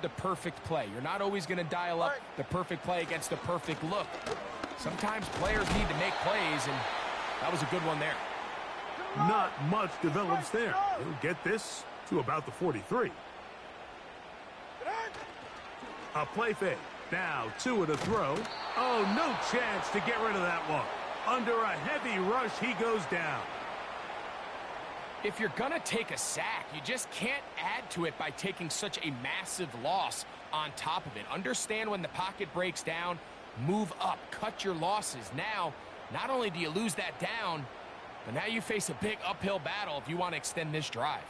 the perfect play. You're not always going to dial up the perfect play against the perfect look. Sometimes players need to make plays, and that was a good one there. Not much develops there. He'll get this to about the 43. A play fake. Now 2 to throw. Oh, no chance to get rid of that one. Under a heavy rush, he goes down. If you're going to take a sack, you just can't add to it by taking such a massive loss on top of it. Understand when the pocket breaks down, move up, cut your losses. Now, not only do you lose that down, but now you face a big uphill battle if you want to extend this drive.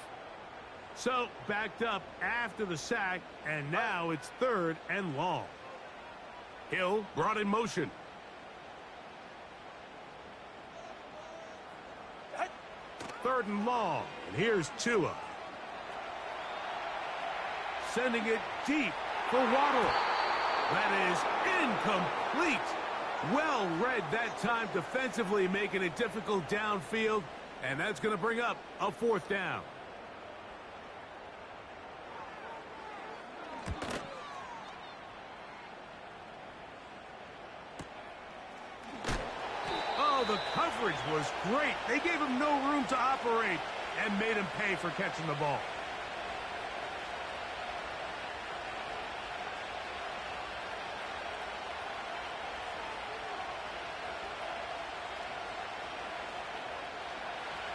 So, backed up after the sack, and now it's 3rd and long. Hill brought in motion. Third and long, and here's Tua. Sending it deep for Waddle. That is incomplete. Well read that time defensively, making it difficult downfield, and that's going to bring up a 4th down. Oh, the coverage was great. They gave him no room to operate and made him pay for catching the ball.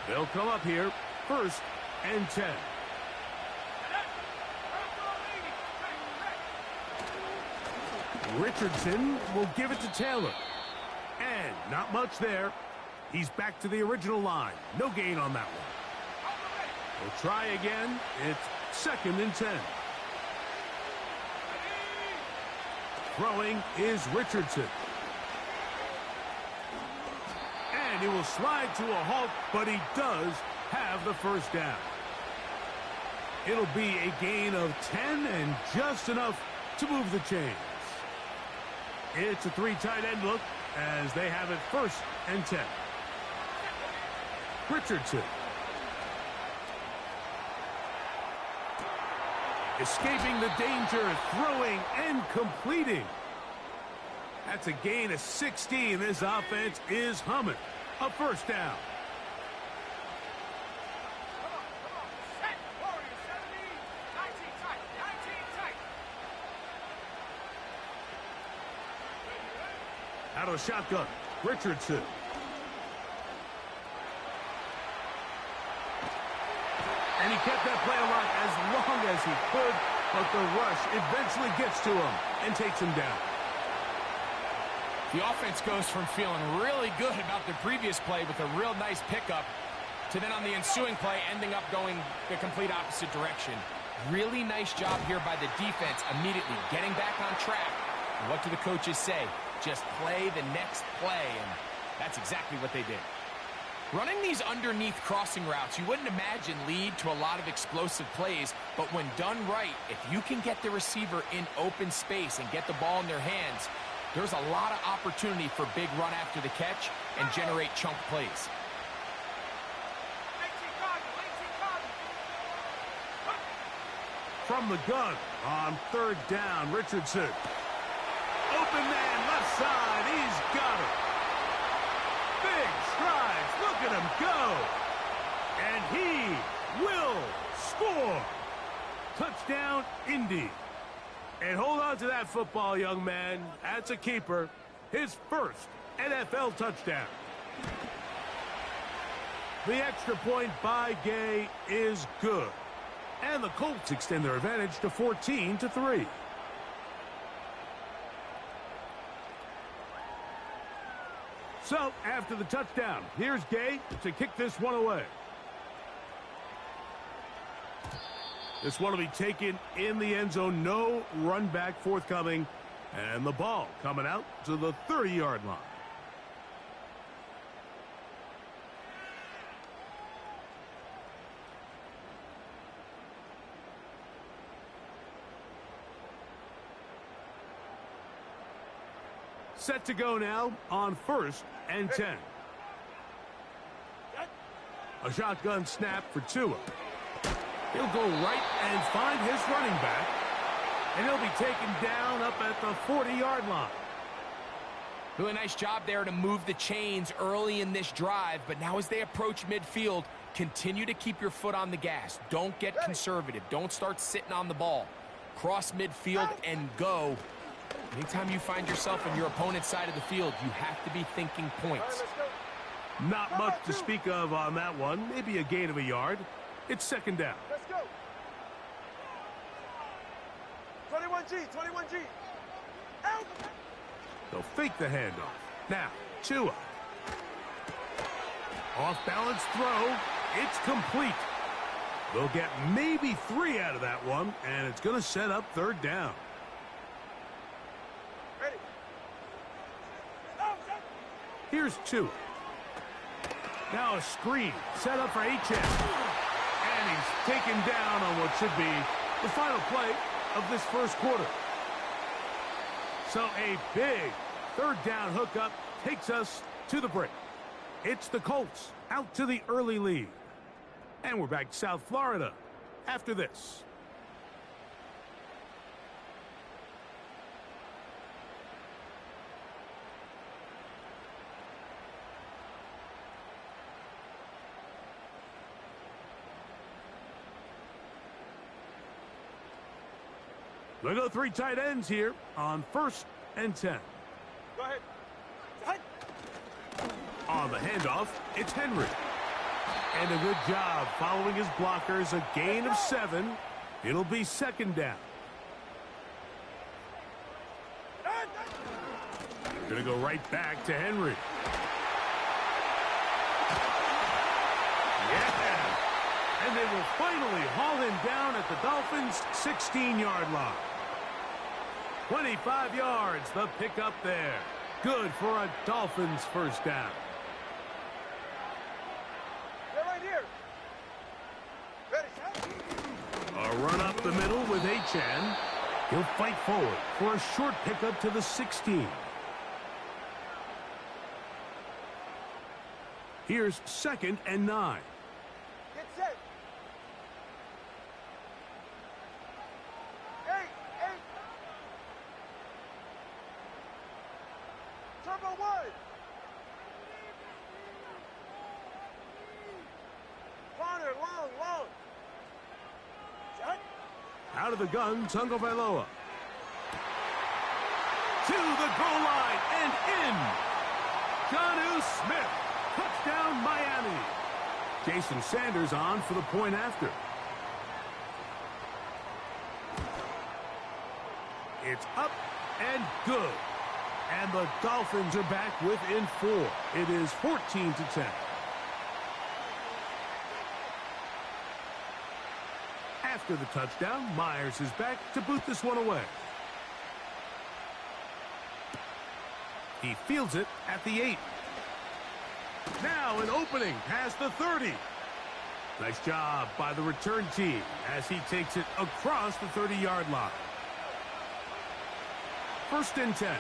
They'll come up here, 1st and 10. Richardson will give it to Taylor. And not much there. He's back to the original line. No gain on that one. We'll try again. It's 2nd and 10. Throwing is Richardson. And he will slide to a halt, but he does have the 1st down. It'll be a gain of 10 and just enough to move the chains. It's a 3 tight end look as they have it 1st and 10. Richardson. Escaping the danger, throwing and completing. That's a gain of 16. This offense is humming. A 1st down. Out of the shotgun, Richardson. And he kept that play alive as long as he could, but the rush eventually gets to him and takes him down. The offense goes from feeling really good about the previous play with a real nice pickup to then on the ensuing play ending up going the complete opposite direction. Really nice job here by the defense immediately getting back on track. And what do the coaches say? Just play the next play, and that's exactly what they did. Running these underneath crossing routes, you wouldn't imagine lead to a lot of explosive plays, but when done right, if you can get the receiver in open space and get the ball in their hands, there's a lot of opportunity for big run after the catch and generate chunk plays. From the gun on 3rd down, Richardson. Open man, left side, he's got it. Big strides, look at him go. And he will score. Touchdown, Indy. And hold on to that football, young man. That's a keeper. His 1st NFL touchdown. The extra point by Gay is good. And the Colts extend their advantage to 14-3. So, after the touchdown, here's Gay to kick this one away. This one will be taken in the end zone. No run back forthcoming. And the ball coming out to the 30-yard line. Set to go now on 1st and 10. A shotgun snap for Tua. He'll go right and find his running back. And he'll be taken down up at the 40-yard line. Really nice job there to move the chains early in this drive, but now as they approach midfield, continue to keep your foot on the gas. Don't get conservative. Don't start sitting on the ball. Cross midfield and go. Anytime you find yourself on your opponent's side of the field, you have to be thinking points. Not much to speak of on that one. Maybe a gain of a yard. It's second down. Let's go. 21G, 21G. Out. They'll fake the handoff. Now, Tua. Off-balance throw. It's complete. They'll get maybe 3 out of that one, and it's going to set up third down. Ready. Here's Tua. Now a screen set up for H.M. And he's taken down on what should be the final play of this first quarter. So a big third down hookup takes us to the break. It's the Colts out to the early lead. And we're back to South Florida after this. They'll go 3 tight ends here on 1st and 10. Go ahead. On the handoff, it's Henry. And a good job following his blockers, a gain of 7. It'll be second down. Gonna go right back to Henry. Yeah! And they will finally haul him down at the Dolphins' 16-yard line. 25 yards, the pickup there. Good for a Dolphins first down. They're right here. Ready. A run up the middle with Achane. He'll fight forward for a short pickup to the 16. Here's 2nd and 9. Get set. 8. Turbo 1. Corner, long. Set. Out of the gun, Tagovailoa. To the goal line and in. Jonnu Smith. Touchdown, Miami. Jason Sanders on for the point after. It's up and good. And the Dolphins are back within 4. It is 14-10. After the touchdown, Myers is back to boot this one away. He fields it at the 8. Now an opening past the 30. Nice job by the return team as he takes it across the 30-yard line. 1st and 10.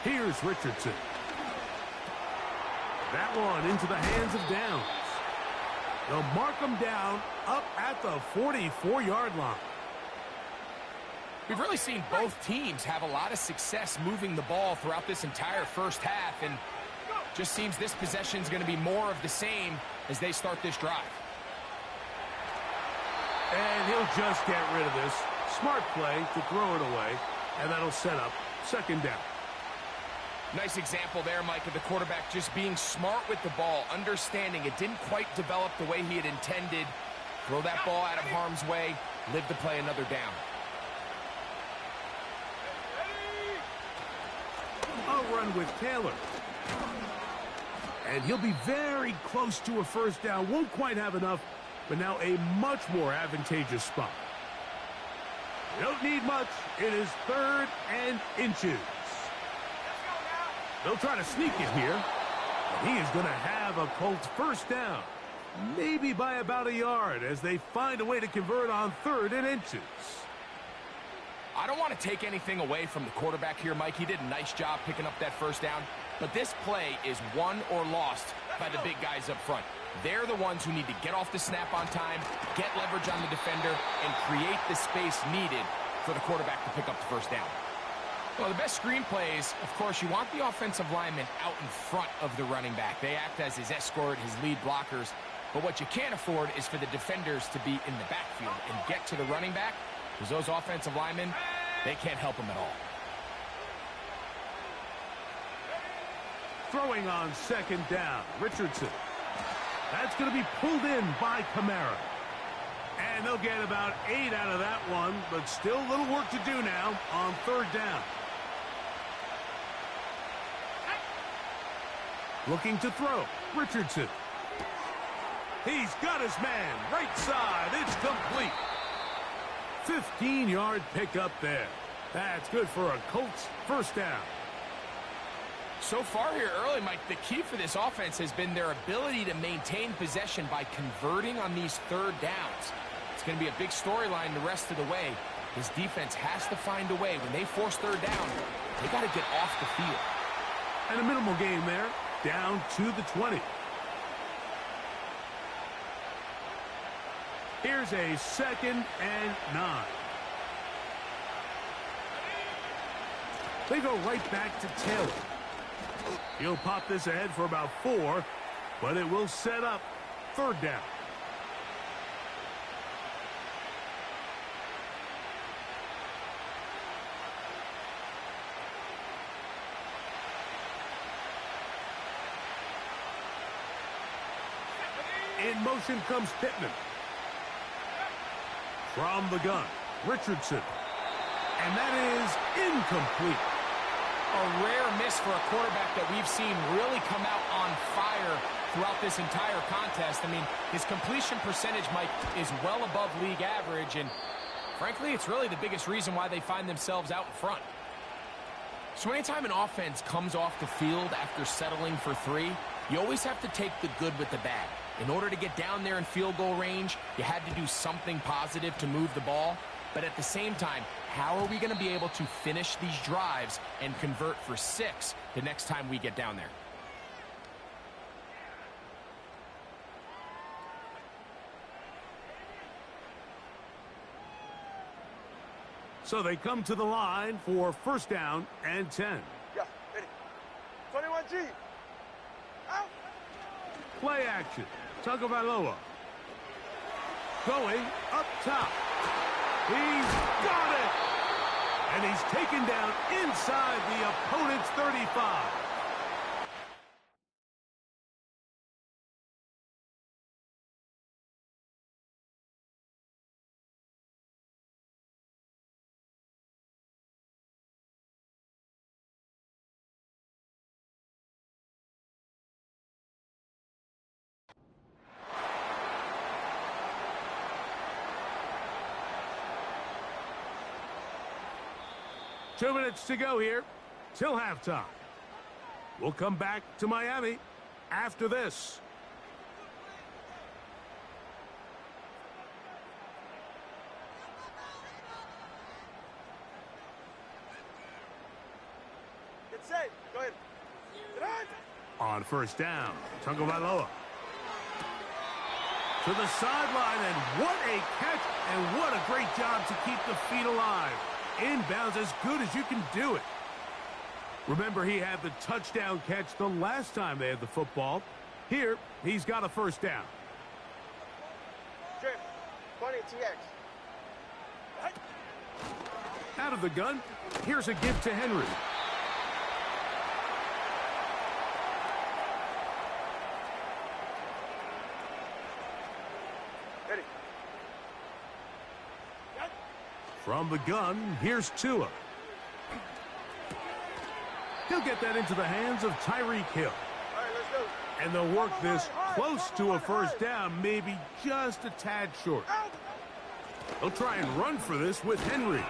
Here's Richardson. That one into the hands of Downs. They'll mark him down up at the 44-yard line. We've really seen both teams have a lot of success moving the ball throughout this entire first half, and just seems this possession is going to be more of the same as they start this drive. And he'll just get rid of this. Smart play to throw it away, and that'll set up second down. Nice example there, Mike, of the quarterback just being smart with the ball, understanding it didn't quite develop the way he had intended. Throw that ball out of harm's way, live to play another down. A run with Taylor. And he'll be very close to a first down. Won't quite have enough, but now a much more advantageous spot. You don't need much. It is 3rd and inches. They'll try to sneak it here. But he is going to have a Colts first down. Maybe by about a yard as they find a way to convert on 3rd and inches. I don't want to take anything away from the quarterback here, Mike. He did a nice job picking up that first down. But this play is won or lost by the big guys up front. They're the ones who need to get off the snap on time, get leverage on the defender, and create the space needed for the quarterback to pick up the first down. Well, the best screen plays, of course, you want the offensive lineman out in front of the running back. They act as his escort, his lead blockers. But what you can't afford is for the defenders to be in the backfield and get to the running back, because those offensive linemen, they can't help him at all. Throwing on second down, Richardson. That's going to be pulled in by Kamara. And they'll get about 8 out of that one, but still a little work to do now on third down. Looking to throw, Richardson. He's got his man, right side, it's complete. 15-yard pickup there. That's good for a Colts first down. So far here early, Mike, the key for this offense has been their ability to maintain possession by converting on these third downs. It's going to be a big storyline the rest of the way. This defense has to find a way. When they force third down, they got to get off the field. And a minimal gain there, down to the 20. Here's a 2nd and 9. They go right back to Taylor. He'll pop this ahead for about 4, but it will set up third down. In motion comes Pittman. From the gun, Richardson. And that is incomplete. A rare miss for a quarterback that we've seen really come out on fire throughout this entire contest. I mean, his completion percentage, Mike, is well above league average, and frankly, it's really the biggest reason why they find themselves out in front. So anytime an offense comes off the field after settling for 3, you always have to take the good with the bad. In order to get down there in field goal range, you had to do something positive to move the ball. But at the same time, how are we going to be able to finish these drives and convert for 6 the next time we get down there? So they come to the line for first down and 10. Yeah, ready. 21G. Out. Play action. Tagovailoa. Going up top. He's got it! And he's taken down inside the opponent's 35. Two minutes to go here till halftime. We'll come back to Miami after this. Get safe. Go ahead. Get on. On first down, Tagovailoa. To the sideline, and what a catch, and what a great job to keep the feet alive. Inbounds as good as you can do it. Remember, he had the touchdown catch the last time they had the football. Here, he's got a first down. Jim, 20 TX. Out of the gun, here's a give to Henry. Ready. From the gun, here's Tua. He'll get that into the hands of Tyreek Hill. All right, let's go. And they'll work this close to a first down, maybe just a tad short. They'll try and run for this with Henry.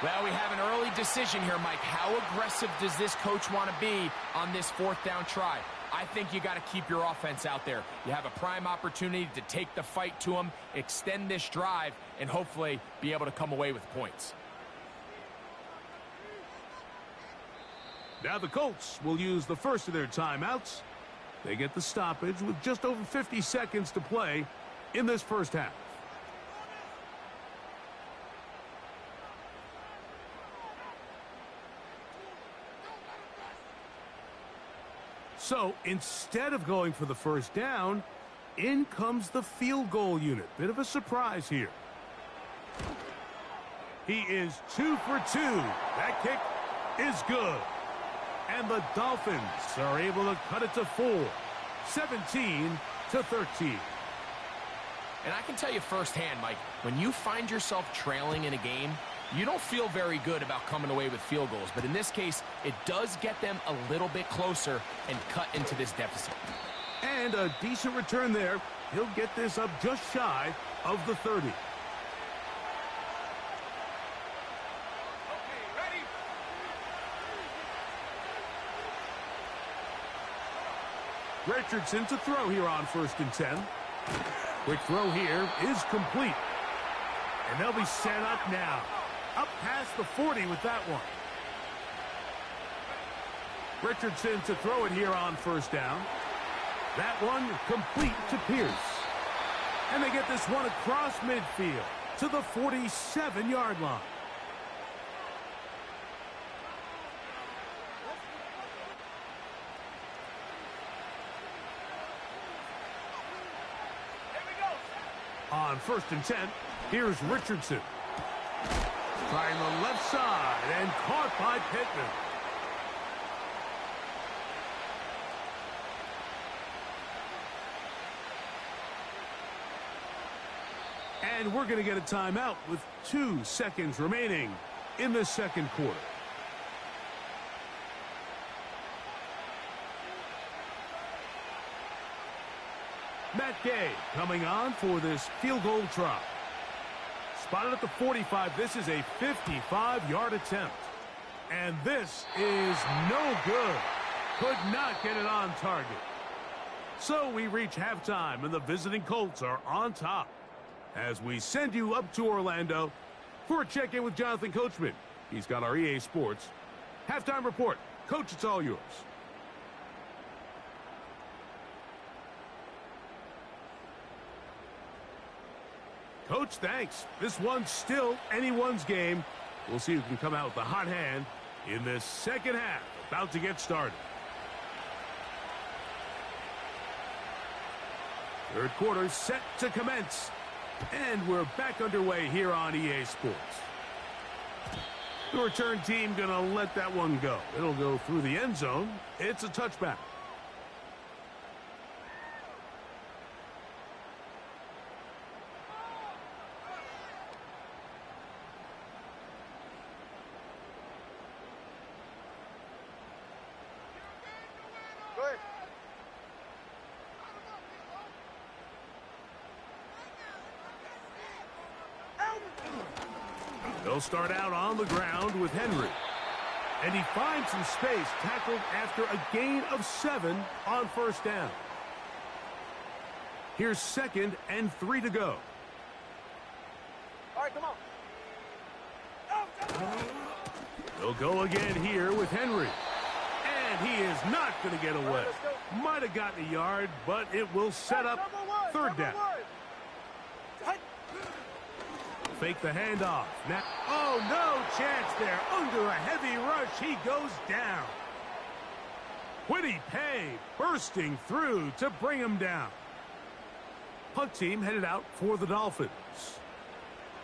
Well, we have an early decision here, Mike. How aggressive does this coach want to be on this fourth down try? I think you got to keep your offense out there. You have a prime opportunity to take the fight to them, extend this drive, and hopefully be able to come away with points. Now the Colts will use the first of their timeouts. They get the stoppage with just over 50 seconds to play in this first half. So instead of going for the first down, in comes the field goal unit. Bit of a surprise here. He is 2 for 2. That kick is good. And the Dolphins are able to cut it to 4, 17-13. And I can tell you firsthand, Mike, when you find yourself trailing in a game, you don't feel very good about coming away with field goals. But in this case, it does get them a little bit closer and cut into this deficit. And a decent return there. He'll get this up just shy of the 30. Richardson to throw here on 1st and 10. Quick throw here is complete. And they'll be set up now. Up past the 40 with that one. Richardson to throw it here on 1st down. That one complete to Pierce. And they get this one across midfield to the 47-yard line. On 1st and 10, here's Richardson. Trying the left side and caught by Pittman. And we're going to get a timeout with 2 seconds remaining in the second quarter. Matt Gay coming on for this field goal try. Spotted at the 45. This is a 55-yard attempt. And this is no good. Could not get it on target. So we reach halftime, and the visiting Colts are on top. As we send you up to Orlando for a check-in with Jonathan Coachman. He's got our EA Sports halftime report. Coach, it's all yours. Coach, thanks. This one's still anyone's game. We'll see who can come out with the hot hand in this second half. About to get started. Third quarter set to commence. And we're back underway here on EA Sports. The return team going to let that one go. It'll go through the end zone. It's a touchback. Go ahead. They'll start out on the ground with Henry. And he finds some space, tackled after a gain of 7 on 1st down. Here's 2nd and 3 to go. All right, come on. They'll go again here with Henry. And he is not going to get away. Might have gotten a yard, but it will set up 3rd down. Fake the handoff. Now, oh, no chance there. Under a heavy rush, he goes down. Quiddy Pay bursting through to bring him down. Punt team headed out for the Dolphins.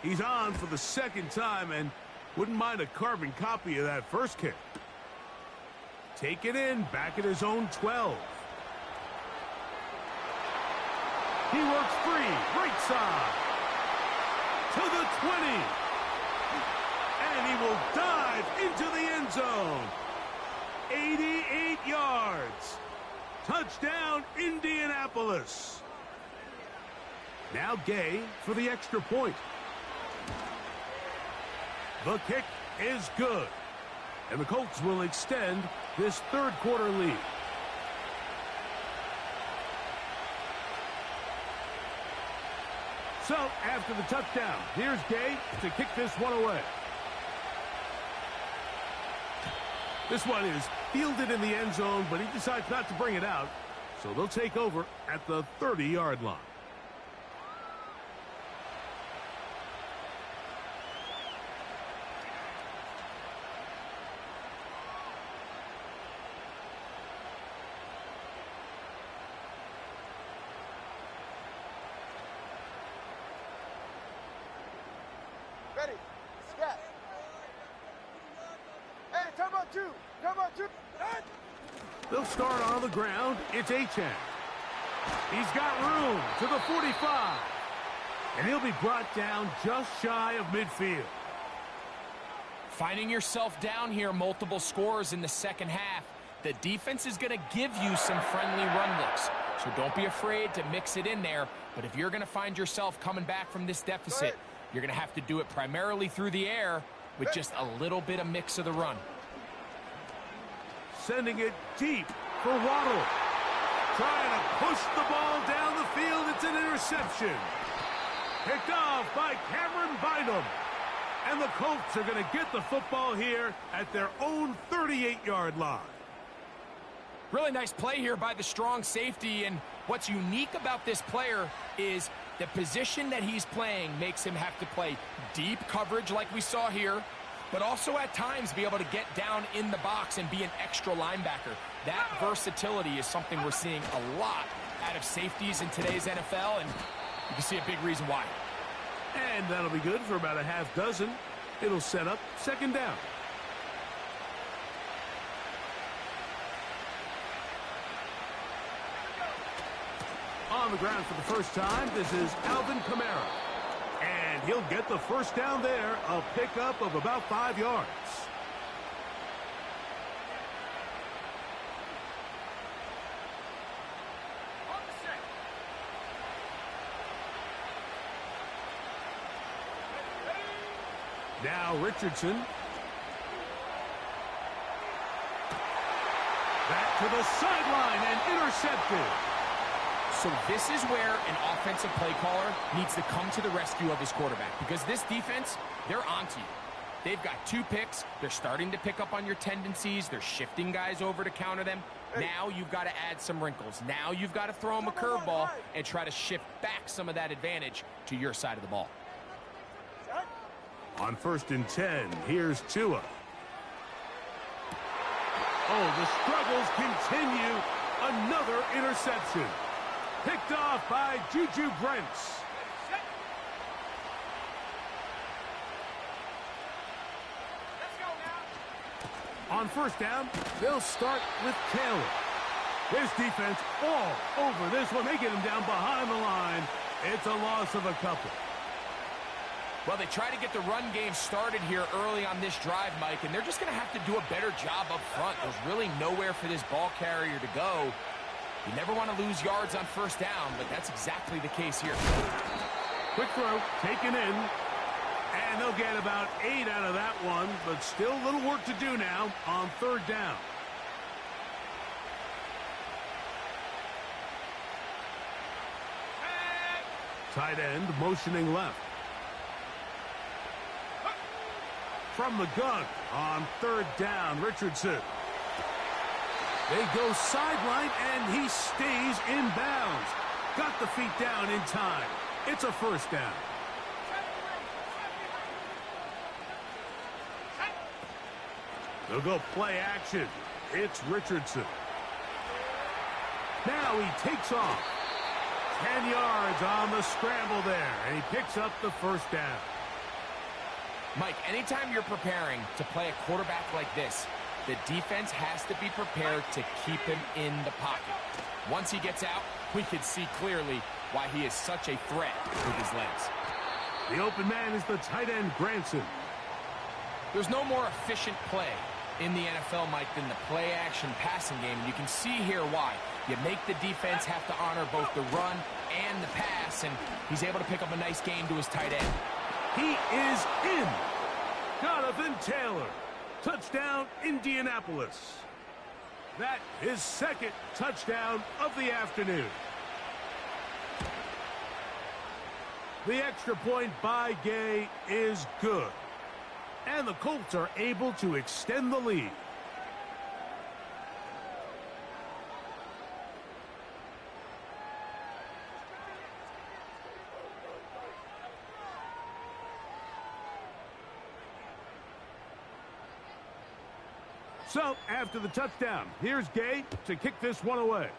He's on for the 2nd time and wouldn't mind a carbon copy of that first kick. Take it in, back at his own 12. He works free, right side. To the 20. And he will dive into the end zone. 88 yards. Touchdown, Indianapolis. Now Gay for the extra point. The kick is good. And the Colts will extend this 3rd quarter lead. So, after the touchdown, here's Gay to kick this one away. This one is fielded in the end zone, but he decides not to bring it out. So they'll take over at the 30-yard line. Ready. Scat. Hey, time out two. Time out two. They'll start on the ground. It's Achane. He's got room to the 45. And he'll be brought down just shy of midfield. Finding yourself down here, multiple scores in the second half. The defense is going to give you some friendly run looks. So don't be afraid to mix it in there. But if you're going to find yourself coming back from this deficit, you're going to have to do it primarily through the air with just a little bit of mix of the run. Sending it deep for Waddle. Trying to push the ball down the field. It's an interception. Picked off by Cameron Bynum. And the Colts are going to get the football here at their own 38-yard line. Really nice play here by the strong safety, and what's unique about this player is the position that he's playing makes him have to play deep coverage like we saw here, but also at times be able to get down in the box and be an extra linebacker. That versatility is something we're seeing a lot out of safeties in today's NFL, and you can see a big reason why. And that'll be good for about a half dozen. It'll set up second down. On the ground for the first time, this is Alvin Kamara. And he'll get the first down there, a pickup of about 5 yards. Now Richardson. Back to the sideline and intercepted. So this is where an offensive play caller needs to come to the rescue of his quarterback, because this defense, they're onto you. They've got 2 picks. They're starting to pick up on your tendencies. They're shifting guys over to counter them. Now you've got to add some wrinkles. Now you've got to throw them a curveball and try to shift back some of that advantage to your side of the ball. On 1st and 10, here's Tua. Oh, the struggles continue. Another interception. Picked off by Juju Brents. On 1st down, they'll start with Taylor. This defense all over this one. They get him down behind the line. It's a loss of a couple. Well, they try to get the run game started here early on this drive, Mike, and they're just going to have to do a better job up front. There's really nowhere for this ball carrier to go. You never want to lose yards on 1st down, but that's exactly the case here. Quick throw, taken in, and they'll get about 8 out of that one, but still a little work to do now on 3rd down. Tight end motioning left. From the gun on 3rd down, Richardson. They go sideline, and he stays in bounds. Got the feet down in time. It's a 1st down. They'll go play action. It's Richardson. Now he takes off. 10 yards on the scramble there, and he picks up the 1st down. Mike, anytime you're preparing to play a quarterback like this, the defense has to be prepared to keep him in the pocket. Once he gets out, we can see clearly why he is such a threat with his legs. The open man is the tight end, Granson. There's no more efficient play in the NFL, Mike, than the play-action passing game, and you can see here why. You make the defense have to honor both the run and the pass, and he's able to pick up a nice gain to his tight end. He is in. Jonathan Taylor. Touchdown, Indianapolis. That is 2nd touchdown of the afternoon. The extra point by Gay is good. And the Colts are able to extend the lead. So, after the touchdown, here's Gay to kick this one away.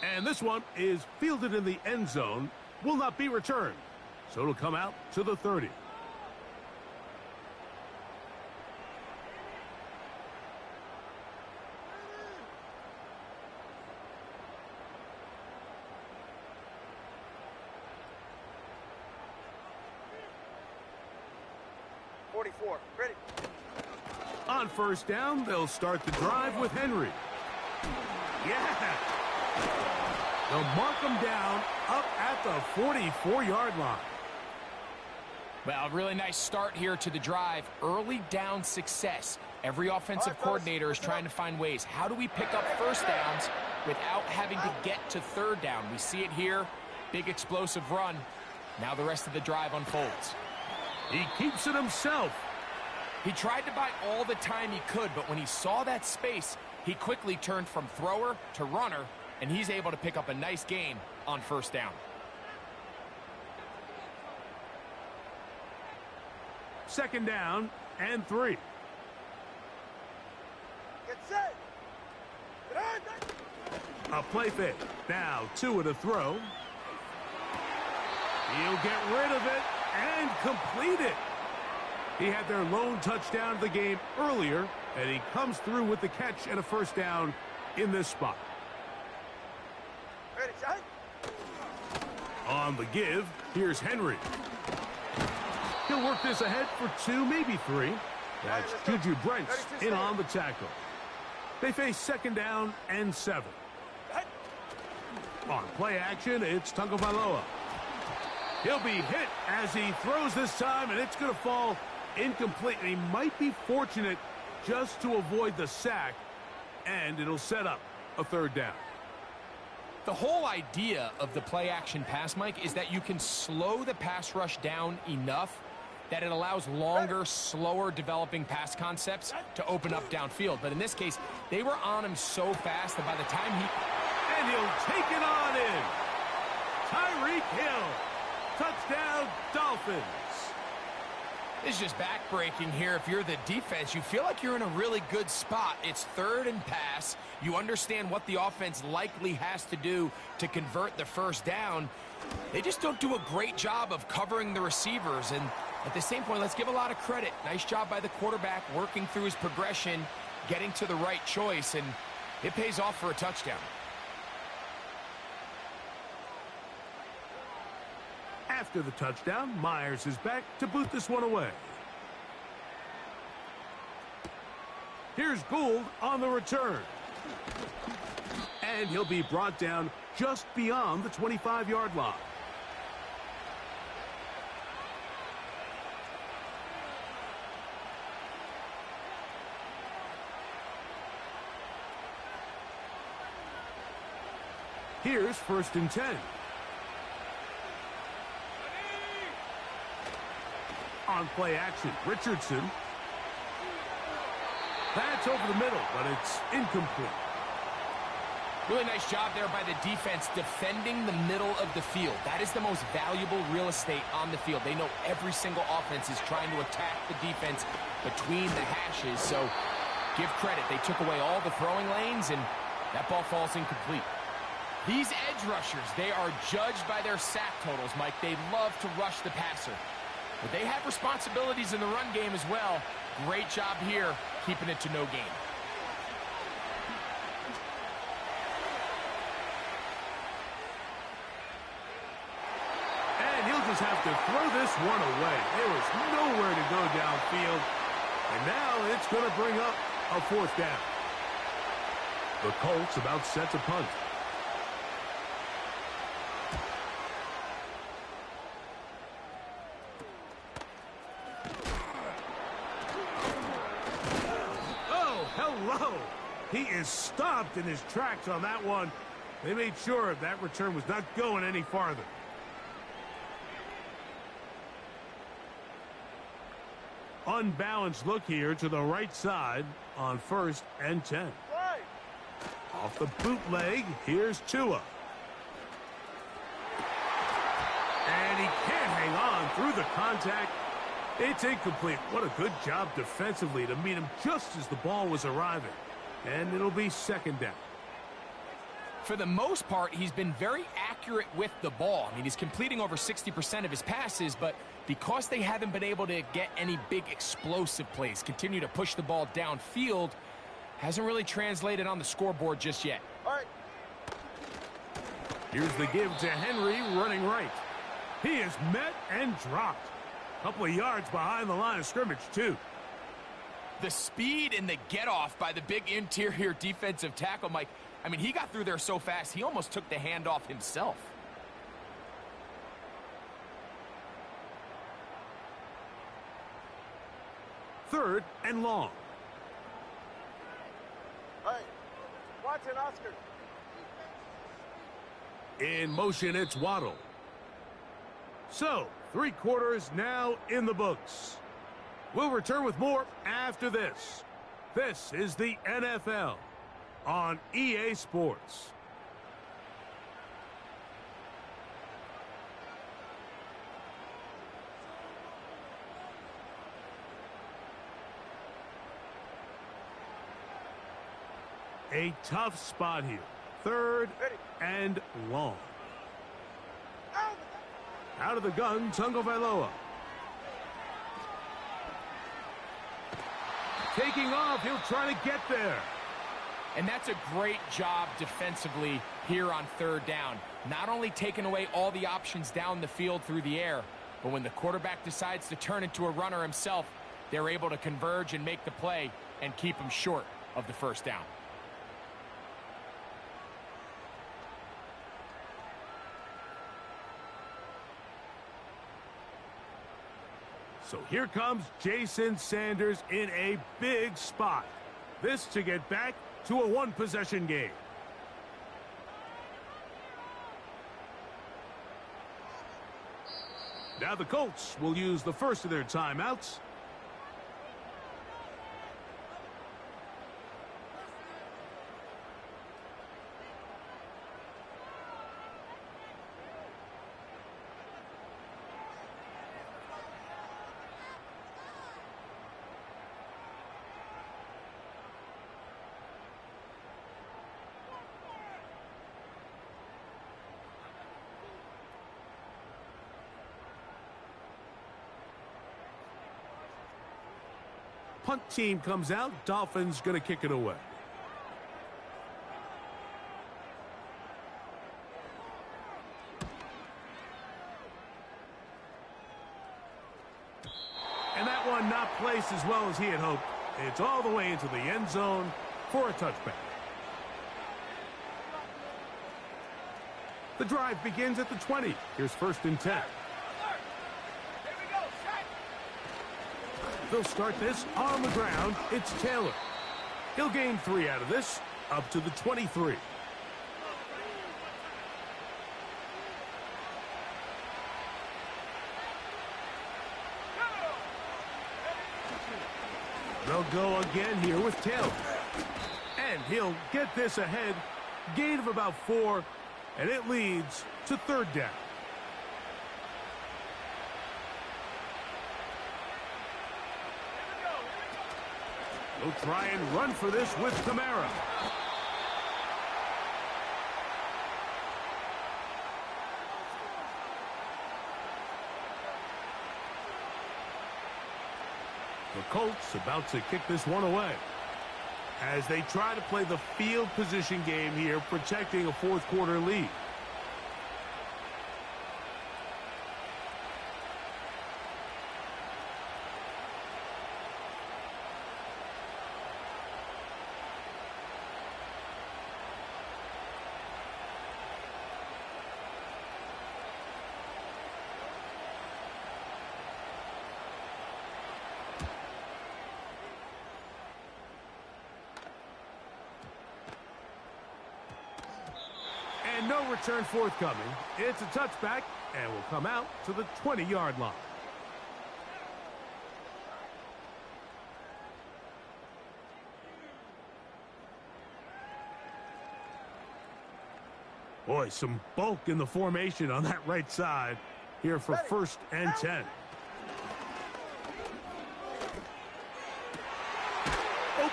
And this one is fielded in the end zone, will not be returned. So it'll come out to the 30. Ready. On first down, they'll start the drive with Henry. Yeah! They'll mark him down up at the 44-yard line. Well, really nice start here to the drive. Early down success. Every offensive coordinator is trying to find ways. How do we pick up first downs without having to get to third down? We see it here. Big explosive run. Now the rest of the drive unfolds. He keeps it himself. He tried to buy all the time he could, but when he saw that space, he quickly turned from thrower to runner, and he's able to pick up a nice gain on first down. Second down and 3. Get set. A play fake. Now Tua to throw. He'll get rid of it and complete it. He had their lone touchdown of the game earlier, and he comes through with the catch and a first down in this spot. Ready, shot. On the give, here's Henry. He'll work this ahead for 2, maybe 3. That's Juju Brents in on the tackle. They face second down and 7. On play action, it's Tagovailoa. He'll be hit as he throws this time, and it's going to fall incomplete. And he might be fortunate just to avoid the sack, and it'll set up a third down. The whole idea of the play action pass, Mike, is that you can slow the pass rush down enough that it allows longer, slower developing pass concepts to open up downfield. But in this case, they were on him so fast that by the time he... And he'll take it on in. Tyreek Hill. Touchdown, Dolphins. This is just back-breaking here. If you're the defense, you feel like you're in a really good spot. It's third and pass. You understand what the offense likely has to do to convert the first down. They just don't do a great job of covering the receivers. And at the same point, let's give a lot of credit. Nice job by the quarterback working through his progression, getting to the right choice, and it pays off for a touchdown. After the touchdown, Myers is back to boot this one away. Here's Gould on the return. And he'll be brought down just beyond the 25-yard line. Here's first and 10. On play action, Richardson. That's over the middle, but it's incomplete. Really nice job there by the defense defending the middle of the field. That is the most valuable real estate on the field. They know every single offense is trying to attack the defense between the hashes, so give credit. They took away all the throwing lanes, and that ball falls incomplete. These edge rushers, they are judged by their sack totals, Mike. They love to rush the passer. But they have responsibilities in the run game as well. Great job here, keeping it to no gain. And he'll just have to throw this one away. There was nowhere to go downfield. And now it's going to bring up a fourth down. The Colts about set to punt. Hello. He is stopped in his tracks on that one. They made sure that return was not going any farther. Unbalanced look here to the right side on first and 10. Right. Off the bootleg, here's Tua. And he can't hang on through the contact. It's incomplete. What a good job defensively to meet him just as the ball was arriving. And it'll be second down. For the most part, he's been very accurate with the ball. I mean, he's completing over 60% of his passes, but because they haven't been able to get any big explosive plays, continue to push the ball downfield, hasn't really translated on the scoreboard just yet. All right. Here's the give to Henry running right. He is met and dropped. A couple of yards behind the line of scrimmage, too. The speed and the get-off by the big interior defensive tackle, Mike, I mean, he got through there so fast, he almost took the handoff himself. Third and long. All right. Watson, Oscar. In motion, it's Waddle. So, 3 quarters now in the books. We'll return with more after this. This is the NFL on EA Sports. A tough spot here. Third and long. Out of the gun, Tagovailoa. Taking off, he'll try to get there. And that's a great job defensively here on third down. Not only taking away all the options down the field through the air, but when the quarterback decides to turn into a runner himself, they're able to converge and make the play and keep him short of the first down. So here comes Jason Sanders in a big spot. This to get back to a one-possession game. Now the Colts will use the first of their timeouts. Punt team comes out. Dolphins going to kick it away. And that one not placed as well as he had hoped. It's all the way into the end zone for a touchback. The drive begins at the 20. Here's first and 10. They'll start this on the ground. It's Taylor. He'll gain 3 out of this, up to the 23. They'll go again here with Taylor. And he'll get this ahead. Gain of about 4, and it leads to third down. They'll try and run for this with Kamara. The Colts about to kick this one away as they try to play the field position game here, protecting a fourth quarter lead. And no return forthcoming. It's a touchback and will come out to the 20-yard line. Boy, some bulk in the formation on that right side here for first and 10.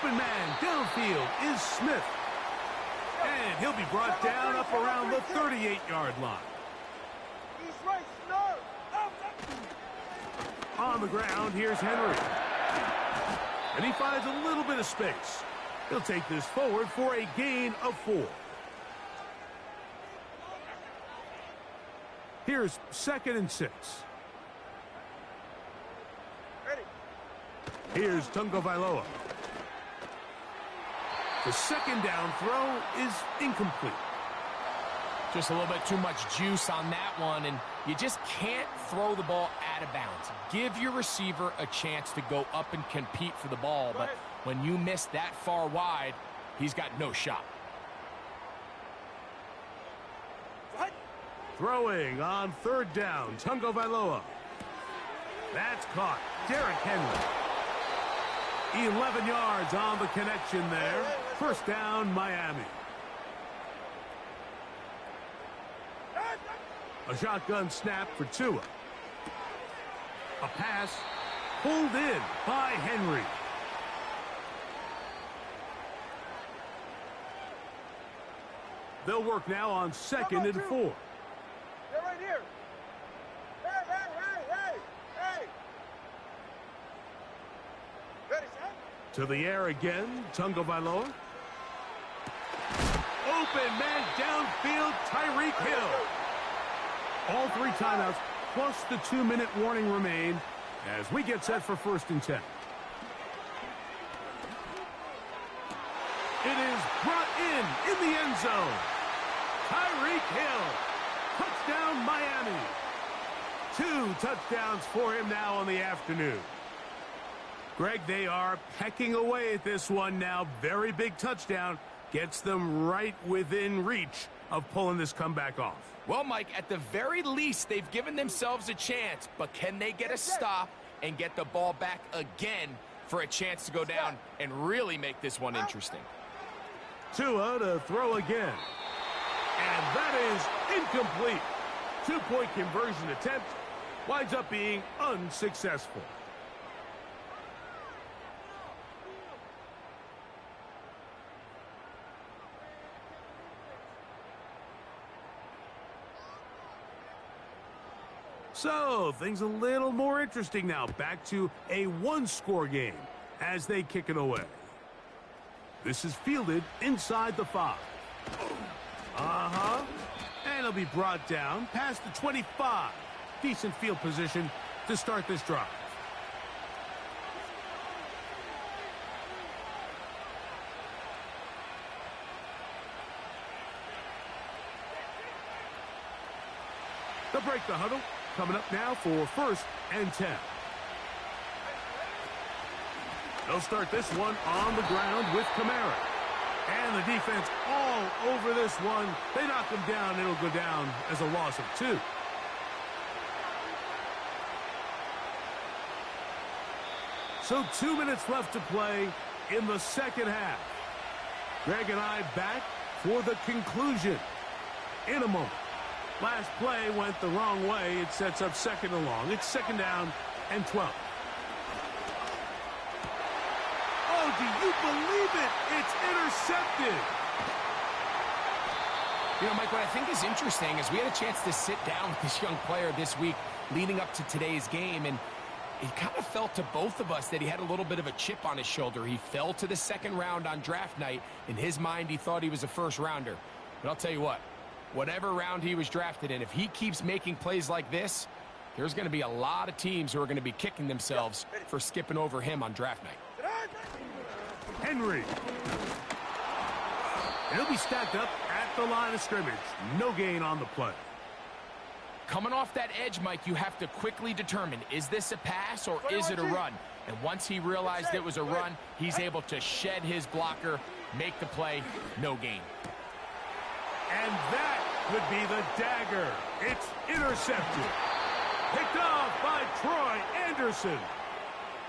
Open man downfield is Smith. And he'll be brought down up around the 38-yard line. He's right, no. On the ground, here's Henry. And he finds a little bit of space. He'll take this forward for a gain of 4. Here's 2nd and 6. Ready. Here's Tagovailoa. The 2nd down throw is incomplete. Just a little bit too much juice on that one, and you just can't throw the ball out of bounds. Give your receiver a chance to go up and compete for the ball, but when you miss that far wide, he's got no shot. What? Throwing on 3rd down, Tagovailoa. That's caught. Derrick Henry. 11 yards on the connection there. 1st down, Miami. A shotgun snap for Tua. A pass pulled in by Henry. They'll work now on 2nd and 4. They're right here. Hey, hey, hey, hey, hey. Ready, set? To the air again, Tagovailoa. Open man downfield, Tyreek Hill. All 3 timeouts plus the 2-minute warning remain as we get set for 1st and 10. It is brought in the end zone. Tyreek Hill. Touchdown, Miami. 2 touchdowns for him now on the afternoon. Greg, they are pecking away at this one now. Very big touchdown. Gets them right within reach of pulling this comeback off. Well, Mike, at the very least, they've given themselves a chance, but can they get a stop and get the ball back again for a chance to go down and really make this one interesting? Tua to throw again. And that is incomplete. 2-point conversion attempt winds up being unsuccessful. So, things a little more interesting now. Back to a 1-score game as they kick it away. This is fielded inside the 5. And it'll be brought down past the 25. Decent field position to start this drive. They'll break the huddle. Coming up now for 1st and 10. They'll start this one on the ground with Kamara. And the defense all over this one. They knock him down. It'll go down as a loss of 2. So 2 minutes left to play in the 2nd half. Greg and I back for the conclusion in a moment. Last play went the wrong way. It sets up 2nd and long. It's 2nd down and 12. Oh, do you believe it? It's intercepted. You know, Mike, what I think is interesting is we had a chance to sit down with this young player this week leading up to today's game, and it kind of felt to both of us that he had a little bit of a chip on his shoulder. He fell to the 2nd round on draft night. In his mind, he thought he was a 1st rounder. But I'll tell you what. Whatever round he was drafted in, if he keeps making plays like this, there's going to be a lot of teams who are going to be kicking themselves for skipping over him on draft night. Henry. He'll be stacked up at the line of scrimmage. No gain on the play. Coming off that edge, Mike, you have to quickly determine, is this a pass or is it a run? And once he realized it was a run, he's able to shed his blocker, make the play, no gain. And that could be the dagger. It's intercepted. Picked off by Troy Anderson.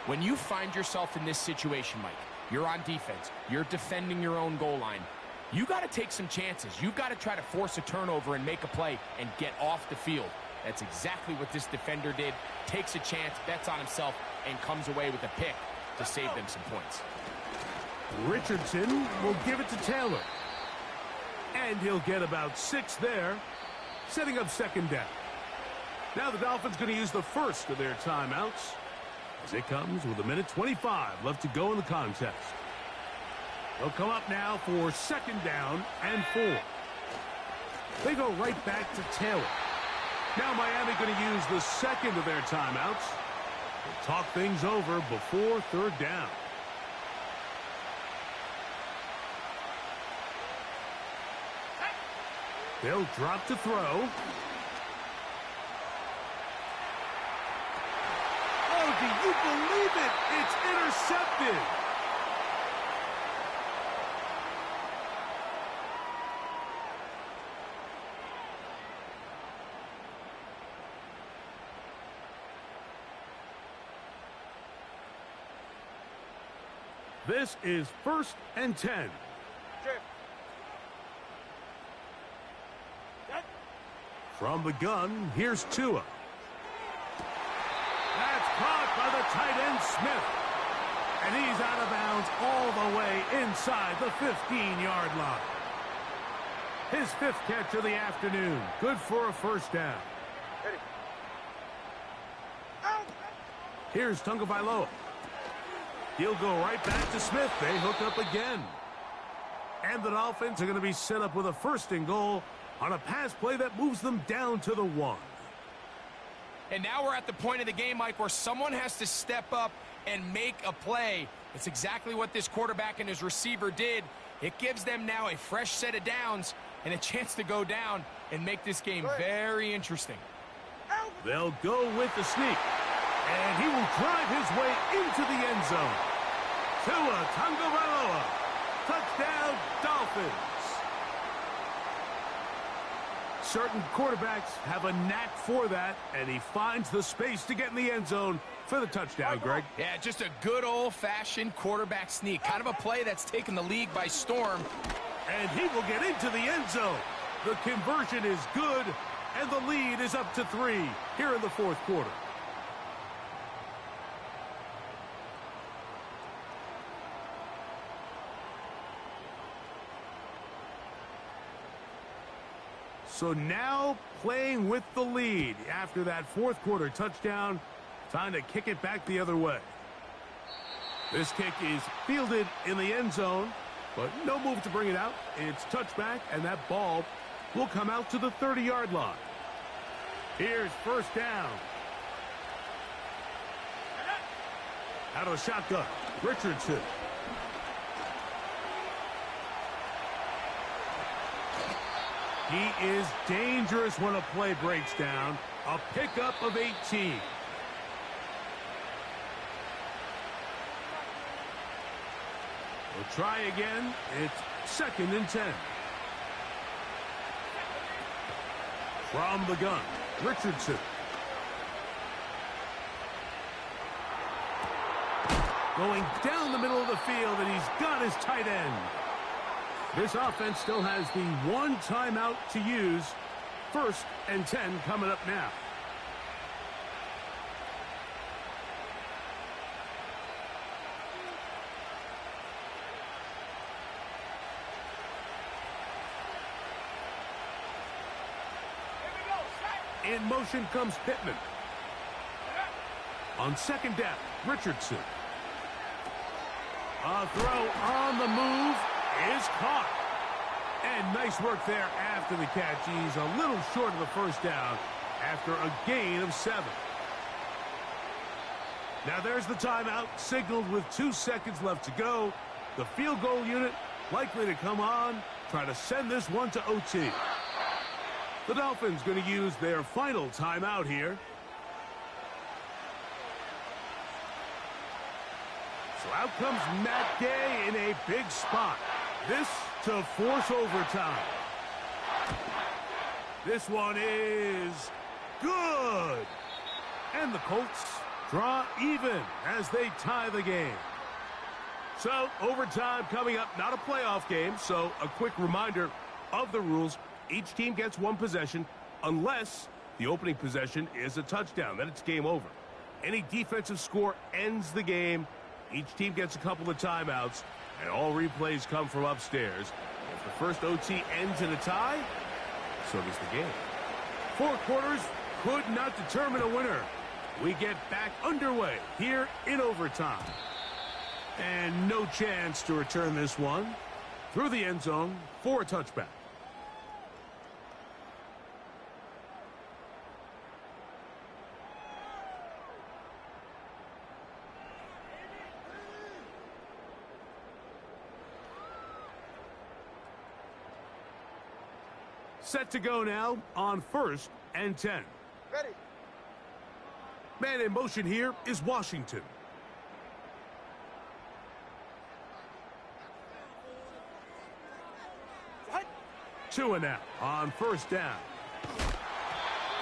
When you find yourself in this situation, Mike, you're on defense, you're defending your own goal line, you got to take some chances. You've got to try to force a turnover and make a play and get off the field. That's exactly what this defender did. Takes a chance, bets on himself, and comes away with a pick to save them some points. Richardson will give it to Taylor. And he'll get about 6 there, setting up second down. Now the Dolphins going to use the first of their timeouts as it comes with 1:25 left to go in the contest. They'll come up now for second down and 4. They go right back to Taylor. Now Miami going to use the second of their timeouts. They'll talk things over before third down. They'll drop to throw. Oh, do you believe it? It's intercepted. This is 1st and 10. From the gun, here's Tua. That's caught by the tight end, Smith. And he's out of bounds all the way inside the 15-yard line. His 5th catch of the afternoon. Good for a first down. Here's Tagovailoa. He'll go right back to Smith. They hook up again. And the Dolphins are going to be set up with a 1st and goal on a pass play that moves them down to the 1. And now we're at the point of the game, Mike, where someone has to step up and make a play. It's exactly what this quarterback and his receiver did. It gives them now a fresh set of downs and a chance to go down and make this game very interesting. They'll go with the sneak. And he will drive his way into the end zone. Tua Tagovailoa. Touchdown, Dolphins. Certain quarterbacks have a knack for that, and he finds the space to get in the end zone for the touchdown, Greg. Yeah, just a good old-fashioned quarterback sneak. Kind of a play that's taken the league by storm. And he will get into the end zone. The conversion is good, and the lead is up to 3 here in the 4th quarter. So now playing with the lead after that 4th quarter touchdown. Time to kick it back the other way. This kick is fielded in the end zone, but no move to bring it out. It's touchback, and that ball will come out to the 30-yard line. Here's 1st down. Out of the shotgun, Richardson. He is dangerous when a play breaks down. A pickup of 18. We'll try again. It's 2nd and 10. From the gun, Richardson. Going down the middle of the field, and he's got his tight end. This offense still has the 1 timeout to use. 1st and 10 coming up now. In motion comes Pittman. On 2nd down, Richardson. A throw on the move is caught. And nice work there after the catch. He's a little short of the 1st down after a gain of 7. Now there's the timeout, signaled with 2 seconds left to go. The field goal unit likely to come on, try to send this one to OT. The Dolphins going to use their final timeout here. So out comes Matt Gay in a big spot. This to force overtime. This one is good. And the Colts draw even as they tie the game. So overtime coming up, not a playoff game. So a quick reminder of the rules. Each team gets 1 possession unless the opening possession is a touchdown. Then it's game over. Any defensive score ends the game. Each team gets a couple of timeouts. And all replays come from upstairs. If the first OT ends in a tie, so does the game. 4 quarters could not determine a winner. We get back underway here in overtime. And no chance to return this one through the end zone for a touchback. Set to go now on 1st and 10. Ready. Man in motion here is Washington. What? 2 and out on 1st down.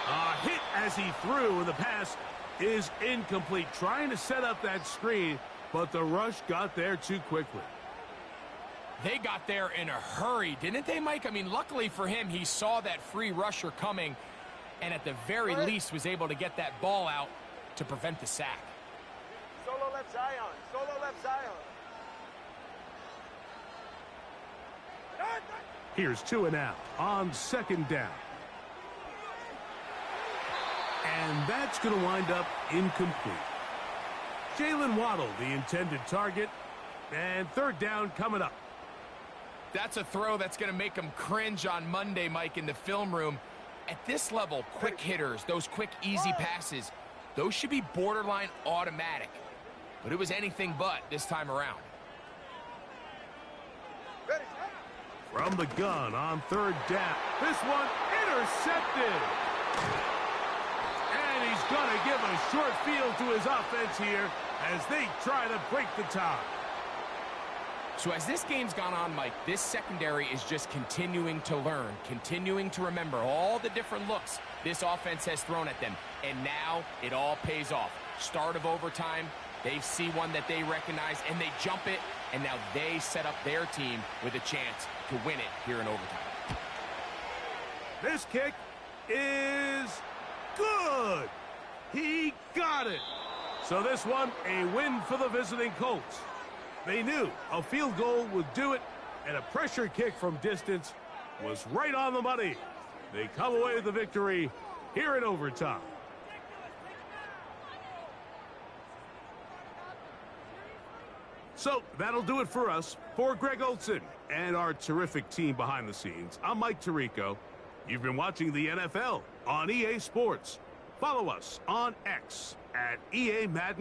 A hit as he threw, and the pass is incomplete. Trying to set up that screen, but the rush got there too quickly. They got there in a hurry, didn't they, Mike? I mean, luckily for him, he saw that free rusher coming and at the very least was able to get that ball out to prevent the sack. Solo left Zion. Solo left Zion. Here's 2 and out on 2nd down. And that's going to wind up incomplete. Jalen Waddle, the intended target, and 3rd down coming up. That's a throw that's going to make him cringe on Monday, Mike, in the film room. At this level, quick hitters, those quick, easy passes, those should be borderline automatic. But it was anything but this time around. Ready. From the gun on 3rd down. This one intercepted. And he's going to give a short field to his offense here as they try to break the tie. So as this game's gone on, Mike, this secondary is just continuing to learn, continuing to remember all the different looks this offense has thrown at them. And now it all pays off. Start of overtime, they see one that they recognize, and they jump it, and now they set up their team with a chance to win it here in overtime. This kick is good. He got it. So this one, a win for the visiting Colts. They knew a field goal would do it, and a pressure kick from distance was right on the money. They come away with the victory here in overtime. So that'll do it for us. For Greg Olson and our terrific team behind the scenes, I'm Mike Tirico. You've been watching the NFL on EA Sports. Follow us on X at EA Madden.